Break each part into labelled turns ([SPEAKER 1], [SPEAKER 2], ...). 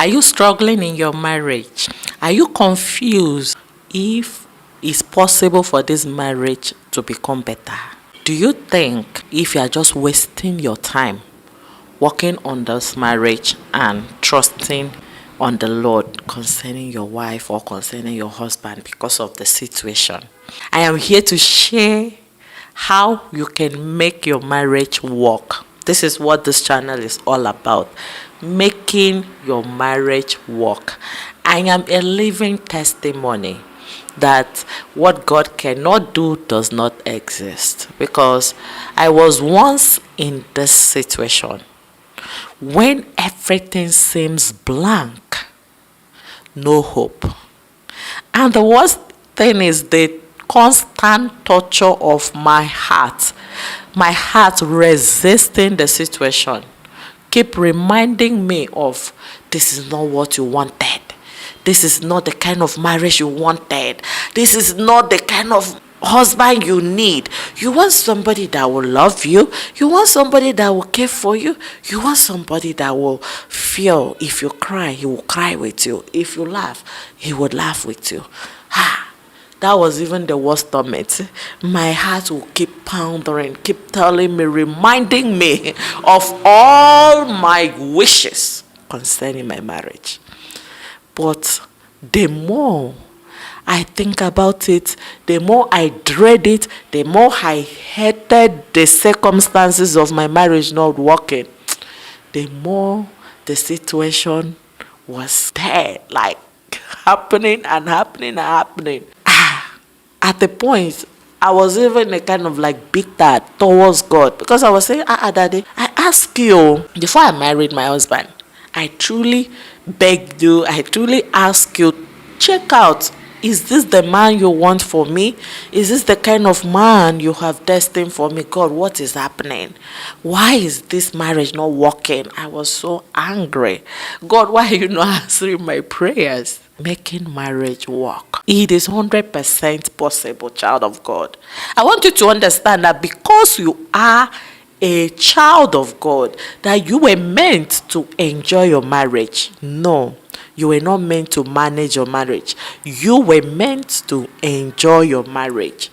[SPEAKER 1] Are you struggling in your marriage? Are you confused if it's possible for this marriage to become better? Do you think if you are just wasting your time working on this marriage and trusting on the Lord concerning your wife or concerning your husband because of the situation? I am here to share how you can make your marriage work. This is what this channel is all about. Making your marriage work. I am a living testimony that what God cannot do does not exist, because I was once in this situation when everything seems blank, no hope. And the worst thing is the constant torture of my heart resisting the situation, keep reminding me of, this is not what you wanted. This is not the kind of marriage you wanted. This is not the kind of husband you need. You want somebody that will love you. You want somebody that will care for you. You want somebody that will feel, if you cry, he will cry with you. If you laugh, he will laugh with you. That was even the worst of it. My heart will keep pounding, keep telling me, reminding me of all my wishes concerning my marriage. But the more I think about it, the more I dread it, the more I hated the circumstances of my marriage not working, the more the situation was there, like happening and happening and happening. At the point, I was even a kind of like bitter towards God, because I was saying, Daddy, I ask you, before I married my husband, I truly begged you, I truly ask you, check out, is this the man you want for me? Is this the kind of man you have destined for me? God, what is happening? Why is this marriage not working? I was so angry. God, why are you not answering my prayers? Making marriage work. It is 100% possible, child of God. I want you to understand that because you are a child of God, that you were meant to enjoy your marriage. No, you were not meant to manage your marriage. You were meant to enjoy your marriage.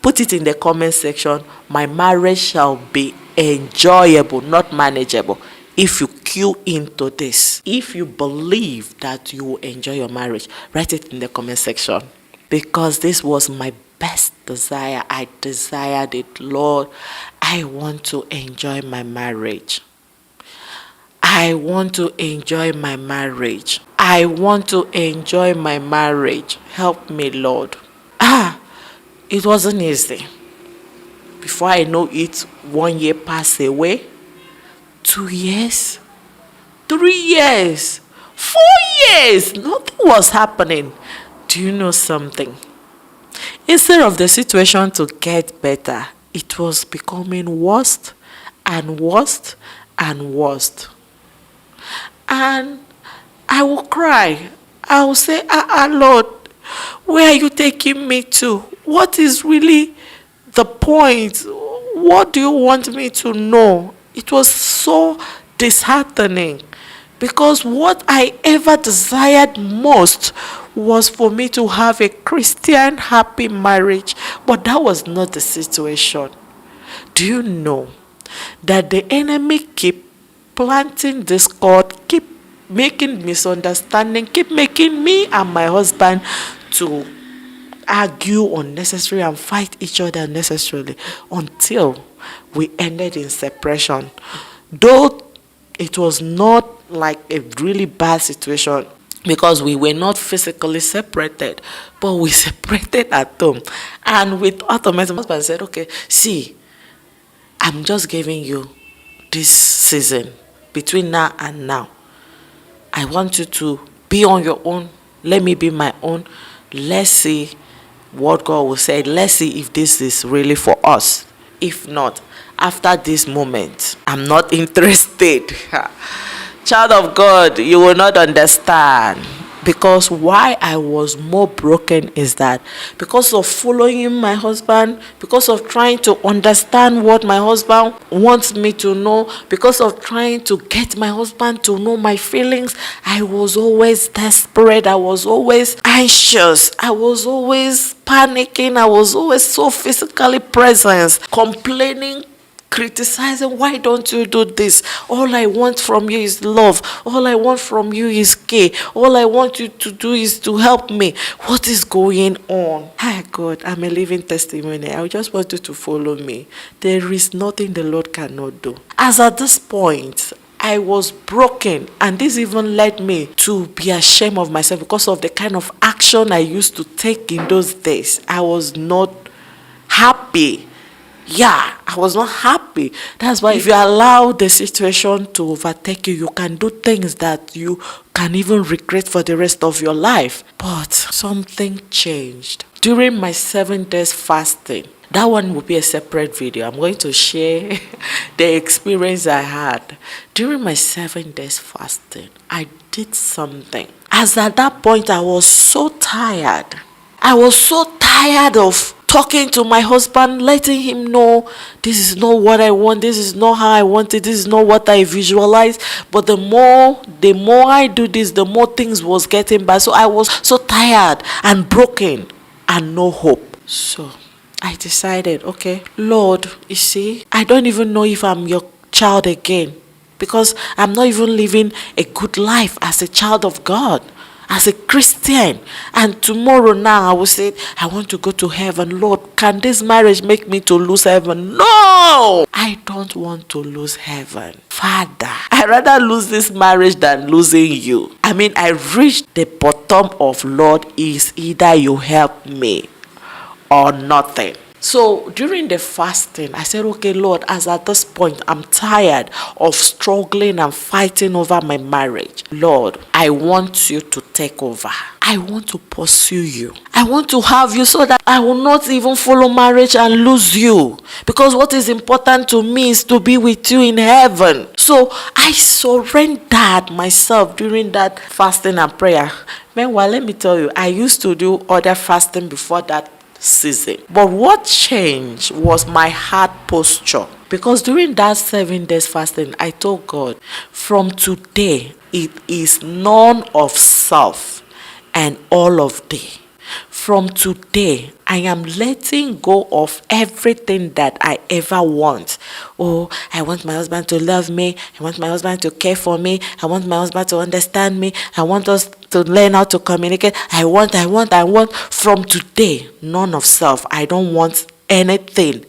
[SPEAKER 1] Put it in the comment section. My marriage shall be enjoyable, not manageable. If you cue into this, if you believe that you will enjoy your marriage, write it in the comment section. Because this was my best desire. I desired it. Lord, I want to enjoy my marriage. I want to enjoy my marriage. I want to enjoy my marriage. Help me, Lord. It wasn't easy. Before I know it, 1 year passed away. 2 years, 3 years, 4 years, nothing was happening. Do you know something? Instead of the situation to get better, it was becoming worse and worse and worse. And I will cry. I will say, Lord, where are you taking me to? What is really the point? What do you want me to know? It was so disheartening, because what I ever desired most was for me to have a Christian happy marriage, but that was not the situation. Do you know that the enemy keep planting discord, keep making misunderstanding, keep making me and my husband to argue unnecessarily and fight each other unnecessarily until we ended in separation. Though it was not like a really bad situation, because we were not physically separated, but we separated at home. And with automatic, my husband said, okay, see, I'm just giving you this season between now and now. I want you to be on your own. Let me be my own. Let's see what God will say. Let's see if this is really for us. If not, after this moment, I'm not interested. Child of God, you will not understand. Because why I was more broken is that because of following my husband, because of trying to understand what my husband wants me to know, because of trying to get my husband to know my feelings, I was always desperate, I was always anxious, I was always panicking, I was always so physically present, complaining, criticizing. Why don't you do this? All I want from you is love. All I want from you is care. All I want you to do is to help me. What is going on? Hi God, I'm a living testimony. I just want you to follow me. There is nothing the Lord cannot do. As at this point, I was broken, and this even led me to be ashamed of myself because of the kind of action I used to take in those days. I was not happy. Yeah, I was not happy. That's why if you allow the situation to overtake you, you can do things that you can even regret for the rest of your life. But something changed. During my 7 days fasting, that one will be a separate video. I'm going to share the experience I had. During my 7 days fasting, I did something. As at that point, I was so tired. I was so tired of talking to my husband, letting him know this is not what I want, this is not how I want it, this is not what I visualize. But the more I do this, the more things was getting bad. So I was so tired and broken and no hope. So I decided, okay, Lord, you see, I don't even know if I'm your child again, because I'm not even living a good life as a child of God, as a Christian. And tomorrow now I will say, I want to go to heaven. Lord, can this marriage make me to lose heaven? No! I don't want to lose heaven. Father, I'd rather lose this marriage than losing you. I mean, I reached the bottom of, Lord, is either you help me or nothing. So during the fasting, I said, okay, Lord, as at this point, I'm tired of struggling and fighting over my marriage. Lord, I want you to take over. I want to pursue you. I want to have you so that I will not even follow marriage and lose you. Because what is important to me is to be with you in heaven. So I surrendered myself during that fasting and prayer. Meanwhile, let me tell you, I used to do other fasting before that season. But what changed was my heart posture. Because during that 7 days fasting, I told God, from today, it is none of self and all of thee. From today, I am letting go of everything that I ever want. Oh, I want my husband to love me. I want my husband to care for me. I want my husband to understand me. I want us to learn how to communicate. I want. From today, none of self. I don't want anything.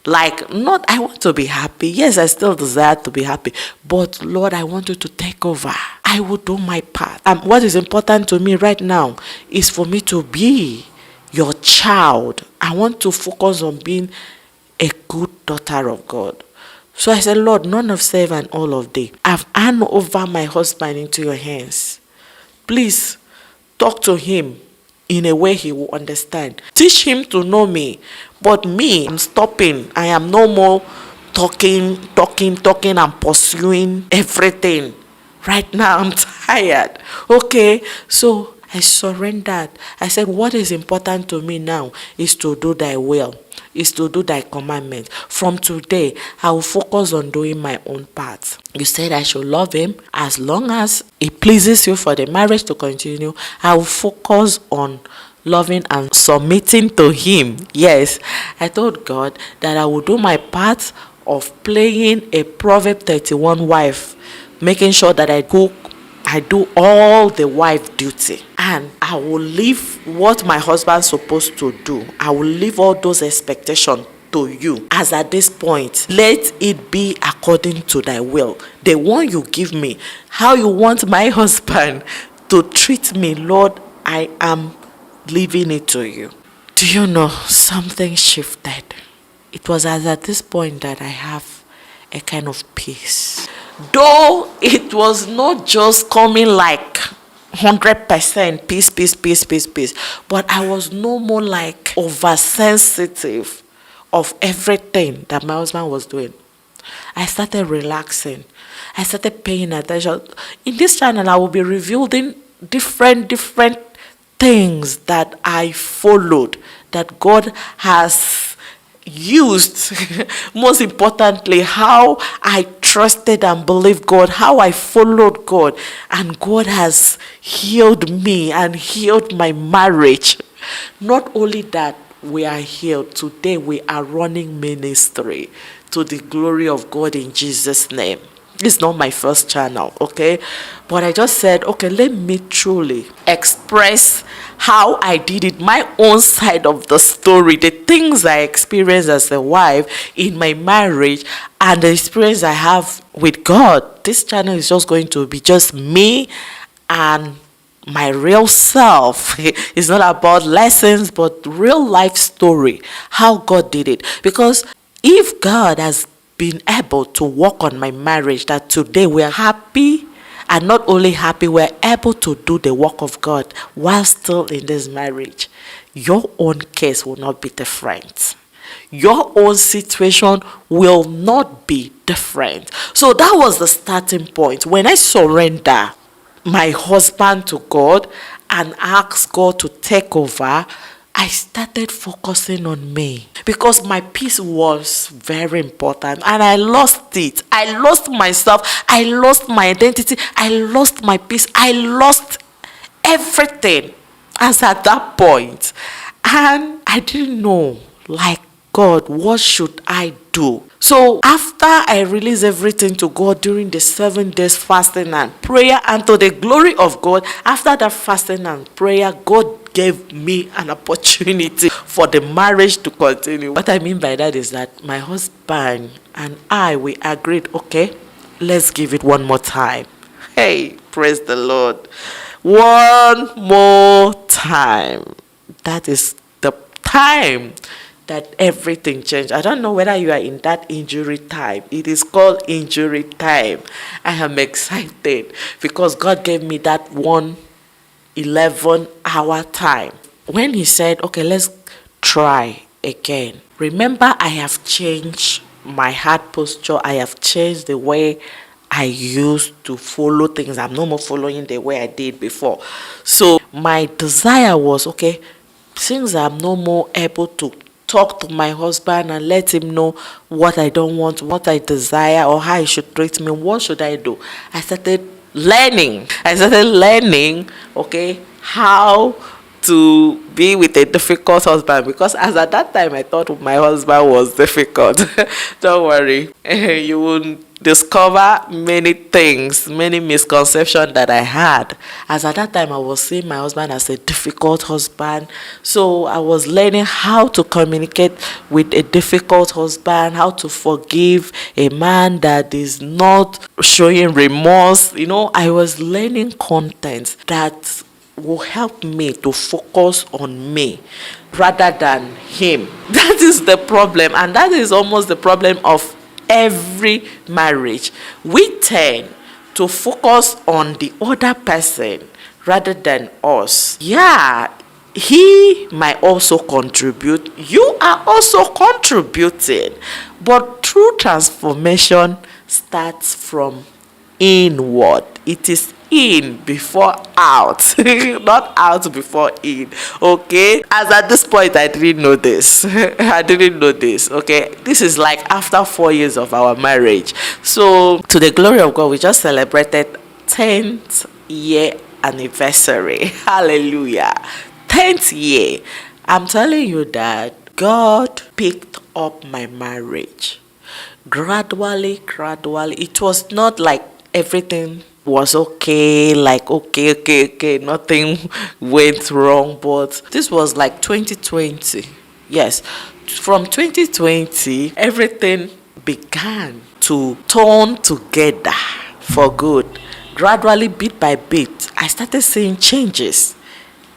[SPEAKER 1] Not, I want to be happy. Yes, I still desire to be happy. But Lord, I want you to take over. I will do my part. What is important to me right now is for me to be your child. I want to focus on being a good daughter of God. So I said, Lord, none of self and all of thee. I've handed over my husband into your hands. Please talk to him in a way he will understand. Teach him to know me. But me, I'm stopping. I am no more talking and pursuing everything. Right now, I'm tired. Okay, so I surrendered. I said, what is important to me now is to do thy will, is to do thy commandment. From today, I will focus on doing my own part. You said I should love him. As long as it pleases you for the marriage to continue, I will focus on loving and submitting to him. Yes, I told God that I will do my part of playing a Proverb 31 wife, making sure that I cook, I do all the wife duty, and I will leave what my husband's supposed to do. I will leave all those expectations to you. As at this point, let it be according to thy will. The one you give me, how you want my husband to treat me, Lord, I am leaving it to you. Do you know, something shifted. It was as at this point that I have a kind of peace. Though it was not just coming like 100% peace, but I was no more like oversensitive of everything that my husband was doing. I started relaxing. I started paying attention. In this channel, I will be revealing different things that I followed, that God has used. Most importantly, how I trusted and believed God, how I followed God, and God has healed me and healed my marriage. Not only that, we are healed. Today we are running ministry to the glory of God in Jesus' name. This is not my first channel, okay? But I just said, okay, let me truly express how I did it, my own side of the story, the things I experienced as a wife in my marriage, and the experience I have with God. This channel is just going to be just me and my real self. It's not about lessons, but real life story, how God did it. Because if God has been able to work on my marriage, that today we are happy, and not only happy, we're able to do the work of God while still in this marriage, your own case will not be different. Your own situation will not be different. So that was the starting point. When I surrender my husband to God and asked God to take over, I started focusing on me, because my peace was very important, and I lost it. I lost myself. I lost my identity. I lost my peace. I lost everything as at that point. And I didn't know, like, God, what should I do? So after I released everything to God during the 7 days fasting and prayer, and to the glory of God, after that fasting and prayer, God gave me an opportunity for the marriage to continue. What I mean by that is that my husband and I, we agreed, okay, let's give it one more time. Hey, praise the Lord. One more time. That is the time that everything changed. I don't know whether you are in that injury time. It is called injury time. I am excited because God gave me that 11-hour time. When he said, okay, let's try again. Remember, I have changed my heart posture. I have changed the way I used to follow things. I'm no more following the way I did before. So my desire was, okay, since I'm no more able to talk to my husband and let him know what I don't want, what I desire, or how he should treat me, what should I do? I started learning, okay, how to be with a difficult husband, because as at that time I thought my husband was difficult. Don't worry, you will discover many things, many misconceptions that I had. As at that time I was seeing my husband as a difficult husband, so I was learning how to communicate with a difficult husband, how to forgive a man that is not showing remorse. I was learning content that will help me to focus on me rather than him. That is the problem, and that is almost the problem of every marriage. We tend to focus on the other person rather than us. Yeah, he might also contribute. You are also contributing. But true transformation starts from inward. It is in before out, not out before in. Okay, as at this point I didn't know this. Okay, this is like after 4 years of our marriage. So to the glory of God, we just celebrated 10th year anniversary. Hallelujah. 10th year. I'm telling you that God picked up my marriage gradually. It was not like everything was okay, like okay, nothing went wrong, but this was like 2020. Yes, from 2020 everything began to turn together for good. Gradually, bit by bit, I started seeing changes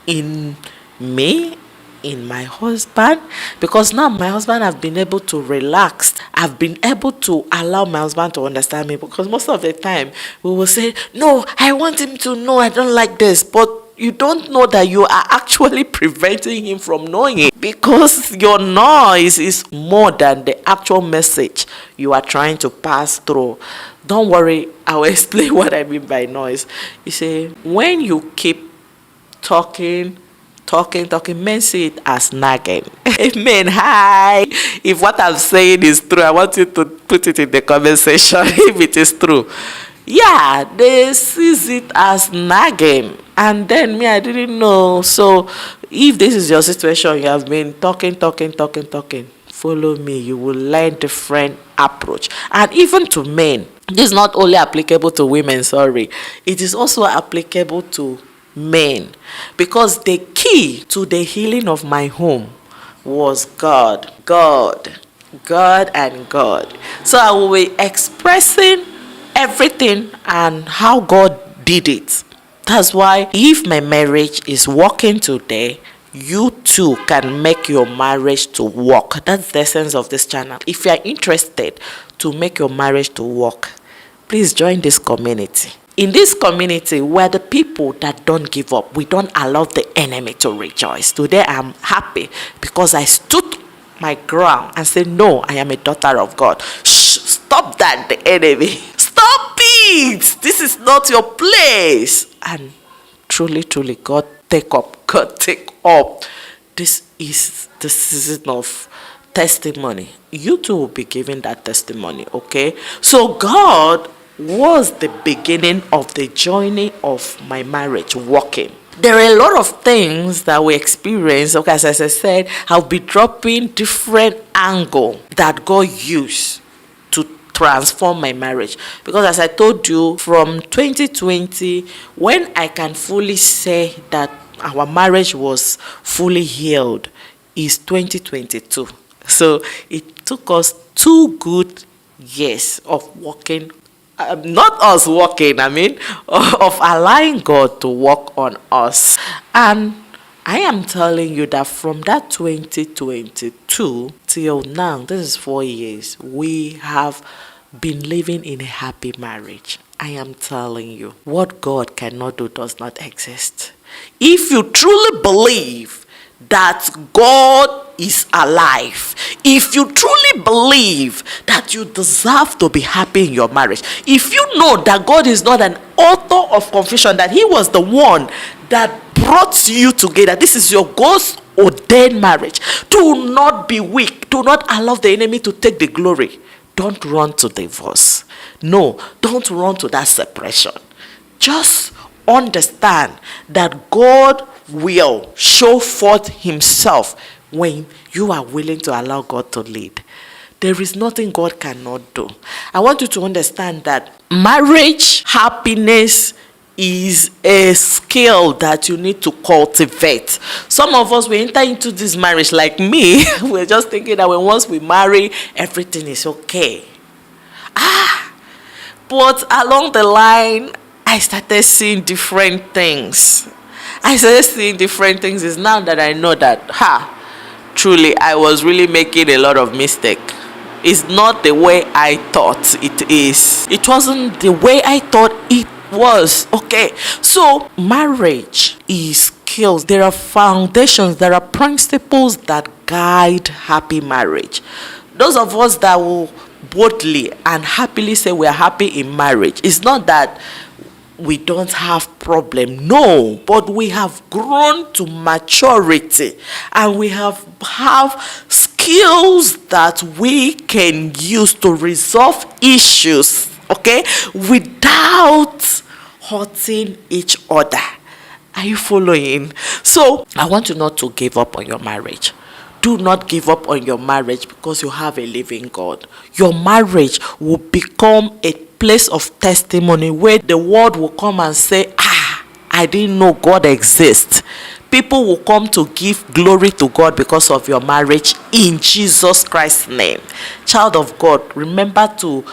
[SPEAKER 1] in me, in my husband, because now my husband have been able to relax. I've been able to allow my husband to understand me, because most of the time we will say, no, I want him to know I don't like this, but don't know that you are actually preventing him from knowing it, because your noise is more than the actual message you are trying to pass through. Don't worry, I'll explain what I mean by noise. You see, when you keep talking, men see it as nagging. Amen. Hi. If what I'm saying is true, I want you to put it in the comment section if it is true. Yeah, they sees it as nagging. And then me, I didn't know. So if this is your situation, you have been talking, follow me, you will learn different approach. And even to men, this is not only applicable to women, sorry. It is also applicable to men, because the key to the healing of my home was God. So I will be expressing everything and how God did it. That's why if my marriage is working today, you too can make your marriage to work. That's the essence of this channel. If you are interested to make your marriage to work, please join this community. In this community, we're the people that don't give up. We don't allow the enemy to rejoice. Today, I'm happy because I stood my ground and said, no, I am a daughter of God. Shh, stop that, the enemy. Stop it. This is not your place. And truly, God take up. This is the season of testimony. You too will be giving that testimony, okay? So God was the beginning of the journey of my marriage working. There are a lot of things that we experience. Okay, as I said, I'll be dropping different angle that God used to transform my marriage. Because as I told you, from 2020, when I can fully say that our marriage was fully healed, is 2022. So it took us 2 good years of working. Not us working, of allowing God to work on us. And I am telling you that from that 2022 till now, this is 4 years, we have been living in a happy marriage. I am telling you, what God cannot do does not exist. If you truly believe that God is alive, if you truly believe that you deserve to be happy in your marriage, if you know that God is not an author of confusion, that he was the one that brought you together, this is your God's ordained marriage, do not be weak. Do not allow the enemy to take the glory. Don't run to divorce. No, don't run to that separation. Just understand that God will show forth himself when you are willing to allow God to lead. There is nothing God cannot do. I want you to understand that marriage happiness is a skill that you need to cultivate. Some of us, we enter into this marriage like me, we're just thinking that once we marry, everything is okay. But along the line, I started seeing different things. It's now that I know that, truly, I was really making a lot of mistake. It's not the way I thought it is. It wasn't the way I thought it was. Okay, so marriage is skills. There are foundations, there are principles that guide happy marriage. Those of us that will boldly and happily say we are happy in marriage, it's not that we don't have problem, no, but we have grown to maturity and we have skills that we can use to resolve issues, okay, without hurting each other. Are you following? So I want you not to give up on your marriage. Do not give up on your marriage because you have a living God. Your marriage will become a place of testimony where the world will come and say, I didn't know God exists. People will come to give glory to God because of your marriage in Jesus Christ's name. Child of God, remember to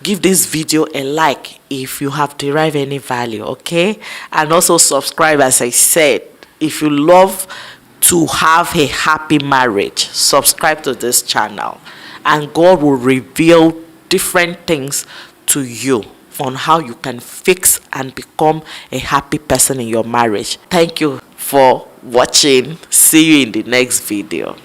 [SPEAKER 1] give this video a like if you have derived any value, okay? And also subscribe, as I said. If you love to have a happy marriage, subscribe to this channel and God will reveal different things to you. on how you can fix and become a happy person in your marriage. Thank you for watching. See you in the next video.